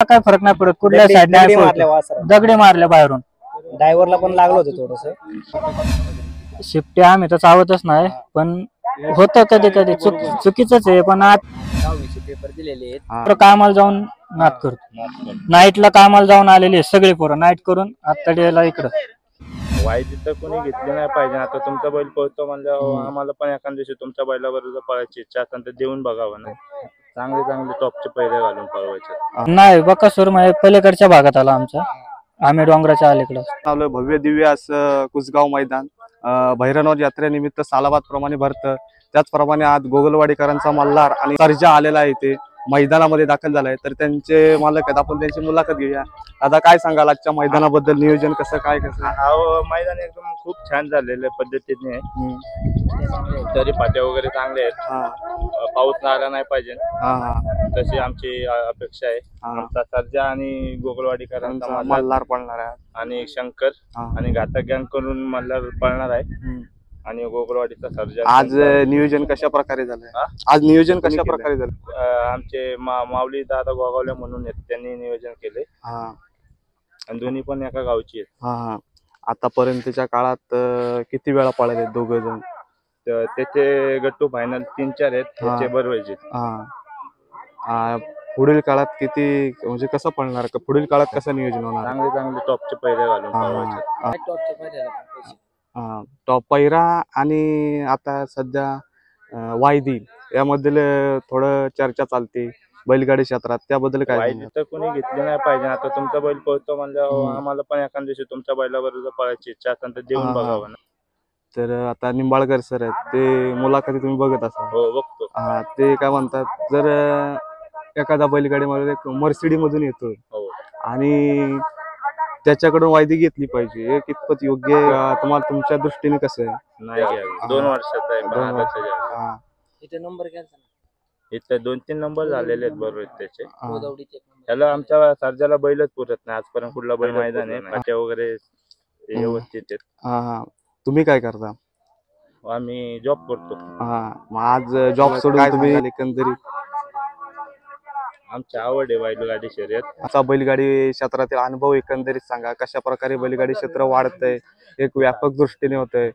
काय फरक नाही पडत कुठल्या साईडने दगडे मारल्या बाहेरून. ड्रायव्हरला पण लागलं होतं थोडस. शिफ्टी आम्ही तर चावतच नाही, पण होतं कधी कधी चुकीचंच आहे. पण आज पेपर दिलेले आहेत, कामाला जाऊन नाद करतो. नाईटला कामाला जाऊन आलेले सगळे पोरं नाईट करून आता डेला इकडं. वाईट तर कोणी घेतली नाही पाहिजे. आता तुमचा बैल पळतो म्हणजे आम्हाला पण एखाद्या दिवशी तुमच्या बैलाबरोबर पळायची इच्छा असेल तर देऊन बघावं ना. चांगले चांगले टॉपचे पहिले घालून पळवायचे. नाही बकासूर म्हणजे पलीकडच्या भागात आला आमचा, आम्ही डोंगराच्या अलीकडं आलो. भव्य दिव्य असं कुसगाव मैदान भैरवनाथ यात्रेनिमित्त सालाबाद प्रमाणे भरतं. त्याचप्रमाणे आज गोगलवाडीकरांचा मल्हार आणि सर्जा आलेला आहे, ते मैदानामध्ये दाखल झालाय. तर त्यांचे मालक आहेत, आपण त्यांची मुलाखत घेऊया. आता काय सांगाल आजच्या मैदानाबद्दल, नियोजन कसं काय कसं? मैदान एकदम खूप छान झालेल्या पद्धतीने, तरी पाट्या वगैरे चांगले आहेत. पाऊस आला नाही पाहिजे तशी आमची अपेक्षा आहे. आमचा सर्जा आणि गोगलवाडीकरांचा मल्हार पळणार आहे आणि शंकर आणि घातक गँग करून मल्हार पळणार आहे आणि गोगलवाडीचा सर्जा. आज नियोजन कशा प्रकारे झालंय? आज नियोजन कशा प्रकारे झालं? आमचे माऊली दादा गोगावले म्हणून आहेत, त्यांनी नियोजन केले आणि दोन्ही पण एका गावची आहेत. आतापर्यंतच्या काळात किती वेळा पळाले दोघे जण? त्याचे गट्टू फायनल 3-4 आहेत, त्याचे बरोबरचे. पुढील काळात किती म्हणजे कसं पळणार? पुढील काळात कसं नियोजन होणार? चांगले चांगले टॉपचे पहिले घालून पळवायचे. टॉप पैरा आणि आता सध्या वायदी यामधील थोडं चर्चा चालते बैलगाडी क्षेत्रात, त्याबद्दल काय? वायदी तर कोणी घेतली नाही पाहिजे. आता तुमचा बैल पळतो म्हणजे आम्हाला पण एखाद्या दिवशी तुमच्या बैलाबरोबर पळायची इच्छा असेल तर देऊन बघावं ना. तर आता निंबाळकर सर आहेत, ते मुलाखती तुम्ही बघत असाल? हो बघतो. ते काय म्हणतात, जर एखादा बैलगाडीमध्ये मर्सिडी मधून येतोय आणि त्याच्याकडून वायदी घेतली पाहिजे, हे कितपत योग्य आहे? तुम्हाला तुमच्या दृष्टीने कसं आहे? नाही घ्यावी. 2 वर्षाचा आहे. इथे नंबर घ्यायचा ना, इथे 2-3 नंबर झालेले आहेत बरोबर त्याचे. त्याला आमच्या सर्जाला बैलच पुरत नाही आजपर्यंत. कुठला बैल मैदान आहे पाट्या वगैरे व्यवस्थित आहेत. तुम्ही काय करता? आम्ही जॉब करतो. मग आज जॉब सोडून तुम्ही एकंदरीत? आमची आवड आहे बैलगाडी शर्यत. आता बैलगाडी क्षेत्रातील अनुभव एकंदरीत सांगा, कशा प्रकारे बैलगाडी क्षेत्र वाढतंय, एक व्यापक दृष्टीने होतंय?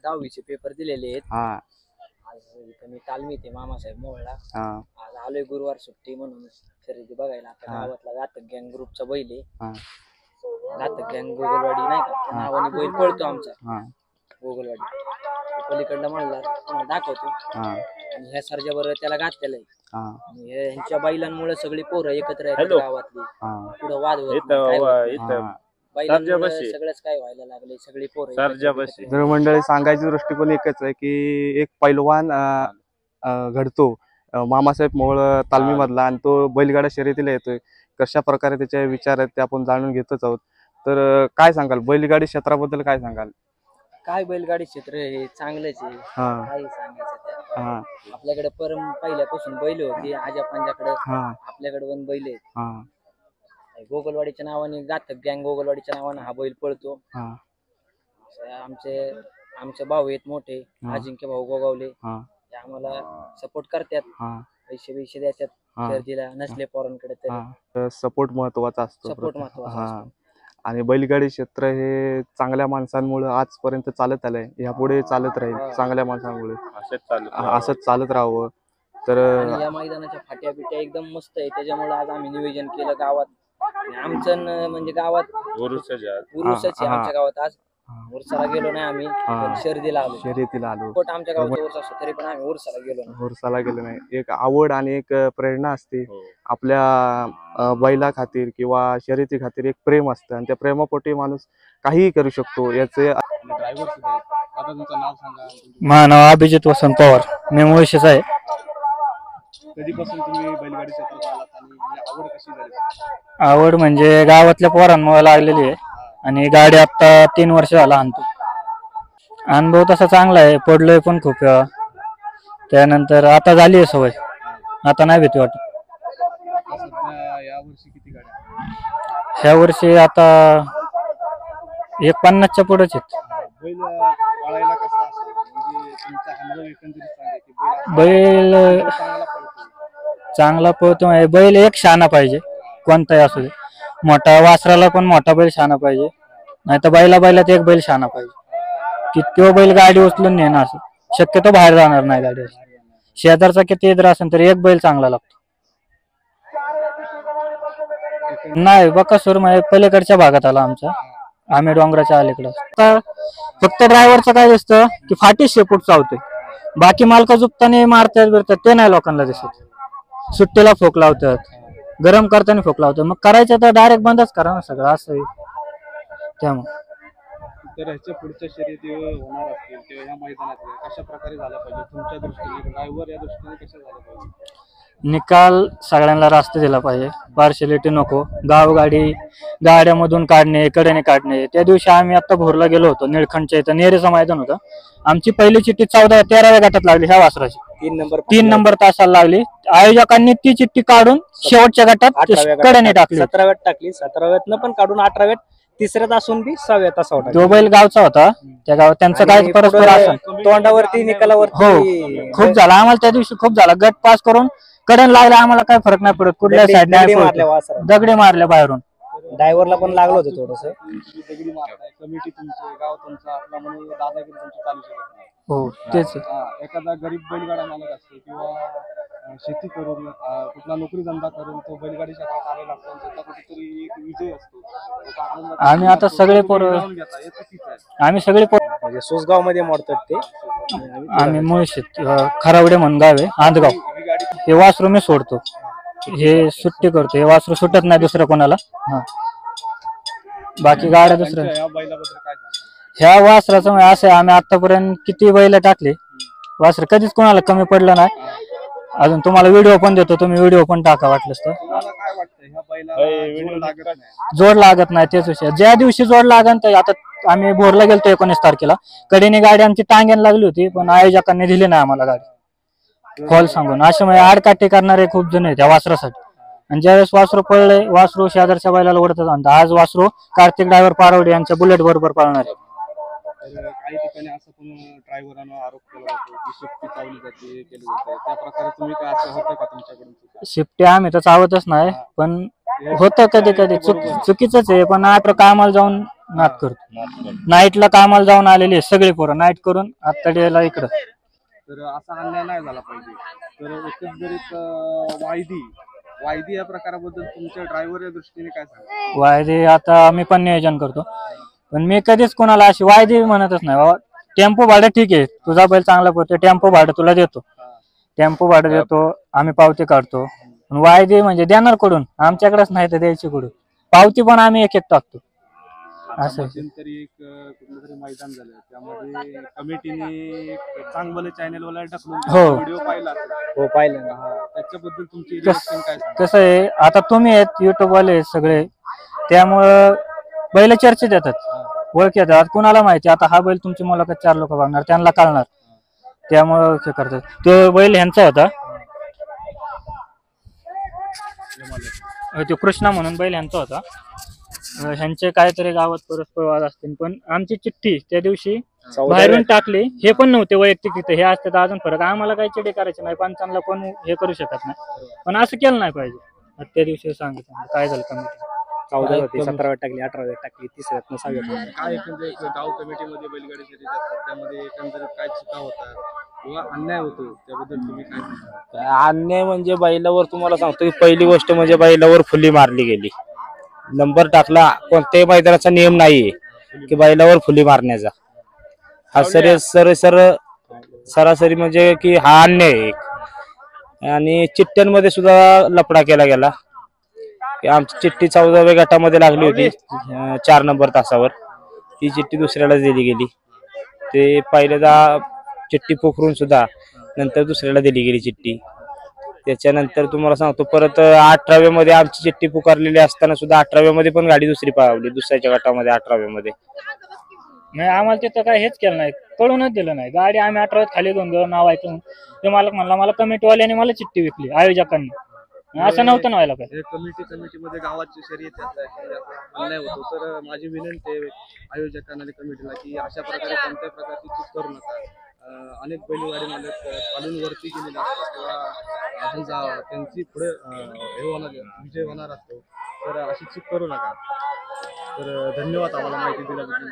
10वीचे पेपर दिलेले आहेत. आज मी तालमीत आहे मामासाहेब मोहळा. आज आलोय गुरुवार सुट्टी म्हणून खरेदी बघायला. आता गावातला घातक गँग ग्रुपचा बैल आहे. घातक गँग गोगलवाडी नाही का नावाने बैल पळतो आमचा गोगलवाडी. पलीकडला म्हणला तुम्हाला दाखवतो. आणि ह्या सर्जा बरोबर त्याला घातलेलं आहे. ह्यांच्या बैलांमुळे सगळी पोरं एकत्र आहेत गावातली. पुढे वाद सगळंच काय व्हायला लागले, सगळी पोरं. जर मंडळी सांगायची दृष्टिकोन एकच आहे की एक पैलवान घडतो मामासाहेब मोहोळ तालमी मधला आणि तो बैलगाडा शर्यतीला येतोय. कशा प्रकारे त्याचे विचार आहेत ते आपण जाणून घेतच आहोत. तर काय सांगाल बैलगाडी क्षेत्राबद्दल, काय सांगाल? काय बैलगाडी क्षेत्र हे चांगलंच आहे, काही सांगायचं त्यात. आपल्याकडे पहिल्यापासून बैल होती आजा पंजाकडे, आपल्याकडे पण बैल आहेत. गोगलवाडीच्या नावाने घातक गँग गोगलवाडीच्या नावाने हा बैल पळतो. आमचे भाऊ आहेत मोठे अजिंक्य भाऊ गोगावले, ते आम्हाला सपोर्ट करतात, पैसे देतात शर्यतीला. नसले पोरांकडे तर सपोर्ट महत्वाचा असतो. सपोर्ट महत्वाचा असतो. आणि बैलगाडी क्षेत्र हे चांगल्या माणसांमुळे आजपर्यंत चालत आलंय, यापुढे चालत राहील चांगल्या माणसांमुळे. असंच चालत राहावं. तर या मैदानाच्या फाट्या बिट्या एकदम मस्त आहे, त्याच्यामुळे आज आम्ही नियोजन केलं गावात. आमचं म्हणजे गावात उरुसच आहे आमच्या गावात. आज उरसाला गेलो नाही आम्ही, शर्यतीला आलो. आमच्या गावात उर्स असतो तरी पण आम्ही उरसाला गेलो नाही. एक आवड आणि एक प्रेरणा असते आपल्या बैला खातीर किंवा शर्यती खातीर, एक प्रेम असतं आणि त्या प्रेमापोटी माणूस काहीही करू शकतो. याचे माझं नाव अभिजित वसंत पवार, मी मुळशीचा आहे. कधीपासून तुम्ही बैलगाडी क्षेत्रात आलात आणि आवड कशी झाली? आवड म्हणजे गावातल्या पोरांमुळे लागलेली आहे आणि गाडी आता 3 वर्ष झाला आणतो. अनुभव तसा चांगला आहे, पडलोय पण खूप वेळा. त्यानंतर आता झाली आहे सवय, आता नाही भीती वाटत. ह्या वर्षी आता 50च्या पुढेच आहेत. बैल चांगला पळतो. बैल एक शहाणा पाहिजे, कोणताही असू दे. मोठा वासराला पण मोठा बैल शहाणा पाहिजे, नाही तर बैलात एक बैल शहाणा पाहिजे की तो बैल गाडी उचलून नेणं. असं शक्यतो बाहेर जाणार नाही गाडी. शेजारचा किती जर असेल तरी एक बैल चांगला लागतो. नाही बकासूर म्हणजे पलीकडच्या भागात आला आमच्या, आम्ही डोंगराच्या अलीकडं. फक्त ड्रायव्हरचं काय दिसतं की फाटी शेपूट चावतोय, बाकी मालका झुपताना मारतात बिरतात ते नाही लोकांना दिसत. सुट्टीला फोक लावतात, गरम करताना फोक लावतात. मग करायचं तर डायरेक्ट बंदच करा ना सगळं असं आहे. त्यामुळे तर ह्याच्या पुढच्या शर्यती होणार असतील किंवा ह्या मैदानात कशा प्रकारे झाला पाहिजे तुमच्या दृष्टीने, ड्रायव्हर या दृष्टीने कशा झाला पाहिजे? निकाल सगळ्यांना रास्ता दिला पाहिजे, पार्शलिटी नको. गाड्यामधून काढणे, कडेने काढणे. त्या दिवशी आम्ही आता भोरला गेलो होतो, निळखंडच्या इथं नेरेचं मैदान होतं. आमची पहिली चिठ्ठी 13व्या गटात लागली ह्या वासराची. 3 नंबर तासाला लागली. आयोजकांनी ती चिठ्ठी काढून शेवटच्या गटात कडेने टाकली. 17व्यात टाकली, 17व्यातनं पण काढून 18व्यात तिसऱ्यात असून बी 6व्या तासावर तो बैल गावचा होता, त्या गावात त्यांचं काय परस्पर असं तोंडावरती निकालावरती. हो खूप झाला आम्हाला त्या दिवशी, खूप झाला. गट पास करून कडन लागला, आम्हाला काय फरक नाही पडत कुठल्या साईड दगडे मारल्या बाहेरून. ड्रायव्हरला पण लागलं होतं थोडस. दगडी मारताय, कमिटी तुमचं, गाव तुमचं असला म्हणून दादागिरी तुमची चालू शकत नाही. हो तेच. एखादा गरीब बैलगाडा मालक असतो किंवा शेती करून कुठला नोकरी धंदा करून तो बैलगाडी क्षेत्रात आलेला असतो, त्याचा कुठेतरी एक विजय असतो. आम्ही आता सगळे पोरं, आम्ही सगळे पोरं म्हणजे सोसगाव मध्ये मोडतात ते. आम्ही मुळशीत खरावडे म्हणून गाव आहे, आंधगाव. हे वासरू मी सोडतो, हे सुट्टी करतो. हे वासरू सुटत नाही दुसरं कोणाला. हा बाकी गाड्या दुसऱ्या. ह्या वासराचं म्हणजे असं आहे, आम्ही आतापर्यंत किती बैल टाकले, वासर कधीच कोणाला कमी पडलं नाही. अजून तुम्हाला व्हिडिओ पण देतो, तुम्ही व्हिडिओ पण टाका वाटलंच तर. जोड लागत नाही तेच विषय. ज्या दिवशी जोड लागन तर, आता आम्ही भोरला गेलतो 19 तारखेला, कडेने गाडी आमची टांग्यान लागली होती, पण आयोजकांनी दिली नाही आम्हाला गाडी फॉल सांगून. असे म्हणजे आडकाठी करणारे खूप जण आहेत त्या वासरासाठी. आणि ज्यावेळेस वासरू पळले, वासरू शेजारच्या बैलाला ओढतच आणतं. आज वासरू कार्तिक ड्रायव्हर पारवडे यांच्या बुलेट बरोबर पळणार आहे. काही ठिकाणी असं पण ड्रायव्हरांवर आरोप केला जातो की शिफ्टी चावली जाते, केली जाते. त्या प्रकारे तुम्ही काय असं होतं का तुमच्याकडून? शिफ्टी आम्ही तर चावतच नाही, पण होतं कधी कधी चुकीचंच आहे. पण आता कामाला जाऊन नाद करतो, नाईटला कामाला जाऊन आलेली सगळी पोरं नाईट करून आता डेला इकडं. तर असा अन्याय नाही झाला पाहिजे. तर एकंदरीत वायदी या प्रकाराबद्दल तुमच्या ड्रायव्हर या दृष्टीने काय सांगा? वायदे आता मी पण नियोजन करतो, पण मी कधीच कोणाला अशी वायदी म्हणतच नाही. बाबा टेम्पो भाडं ठीक आहे, तुझा बैल चांगला पडतो, टेम्पो भाडं तुला देतो, टेम्पो भाडं देतो, आम्ही पावती काढतो. पण वायदे म्हणजे देणार कडून, आमच्याकडेच नाही तर द्यायची कडून. पावती पण आम्ही एक टाकतो. असं तरी एक कुठलं तरी मैदान झालं, त्यामध्ये कमिटीने चांगलं चॅनलवाला ढकलून व्हिडिओ पाहिला. हो पाहिलं ना. त्याच्याबद्दल तुमची रिएक्शन काय? कसं आहे, आता तुम्ही आहेत युट्यूब वाले सगळे, त्यामुळं बैल चर्चेत येतात, ओळख येतात. कुणाला माहिती आता हा बैल तुमची मुलाखत 4 लोक बघणार, त्यांना कळणार, त्यामुळं हे करतात. तो बैल ह्यांचा होता, तो कृष्णा म्हणून बैल ह्यांचा होता. ह्यांचे काहीतरी गावात परस्पर वाद असतील, पण आमची चिठ्ठी त्या दिवशी बाहेरून टाकली. हे पण नव्हते वैयक्तिक तिथे, हे असते तर अजून फरक. आम्हाला काही चिडे करायचे नाही, पंचांना कोण हे करू शकत नाही, पण असं केलं नाही पाहिजे. त्या दिवशी सांगितलं काय झालं कमिटी 14 होती, 17व्यात टाकली, 18व्यात टाकली, 3ऱ्यात 6व्यात. काय एकंदरीत गाव कमिटीमध्ये बैलगाडी शर्यती असतात, त्यामध्ये एकंदरीत काय चुका होतात किंवा अन्याय होतो, त्याबद्दल तुम्ही काय सांगता? अन्याय म्हणजे बैलावर तुम्हाला सांगतो की पहिली गोष्ट म्हणजे बैलावर फुली मारली गेली. नंबर टाकला, कोणत्याही मैदानाचा नियम नाहीये की बैलावर फुली मारण्याचा. हा सरासरी म्हणजे की हा अन्याय आहे. आणि चिठ्ठ्यांमध्ये सुद्धा लफडा केला गेला. आमची चिठ्ठी 14व्या गटामध्ये लागली होती 4 नंबर तासावर, ती चिठ्ठी दुसऱ्याला दिली गेली. ते पहिल्यांदा चिठ्ठी पोखरून सुद्धा नंतर दुसऱ्याला दिली गेली चिठ्ठी. त्याच्यानंतर तुम्हाला सांगतो परत 18व्या मध्ये आमची चिठ्ठी पुकारलेली असताना सुद्धा 18व्या मध्ये पण गाडी दुसरी पळवली, दुसऱ्याच्या गटामध्ये 18व्या मध्ये. नाही आम्हाला तिथं काय हेच केलं नाही, कळूनच दिलं नाही. गाडी आम्ही 18व्यात खाली घेऊन गेलो, नाव ऐकून ते मालक म्हणला मला कमिटीवाल्याने मला चिठ्ठी विकली आयोजकांनी. असं नव्हतं व्हायला पाहिजे. कमिटीमध्ये गावाची शर्यत अन्याय होतो, तर माझी विनंती आहे आयोजकांना आणि कमिटीला की अशा प्रकारे कोणत्या प्रकारची चूक करू नका. अनेक बैलगाडी मालक खालून वरती गेलेले असतात किंवा त्यांची पुढे हे होणार विजय होणार असतो तर अशी चूक करू नका. तर धन्यवाद आम्हाला माहिती दिल्याबद्दल.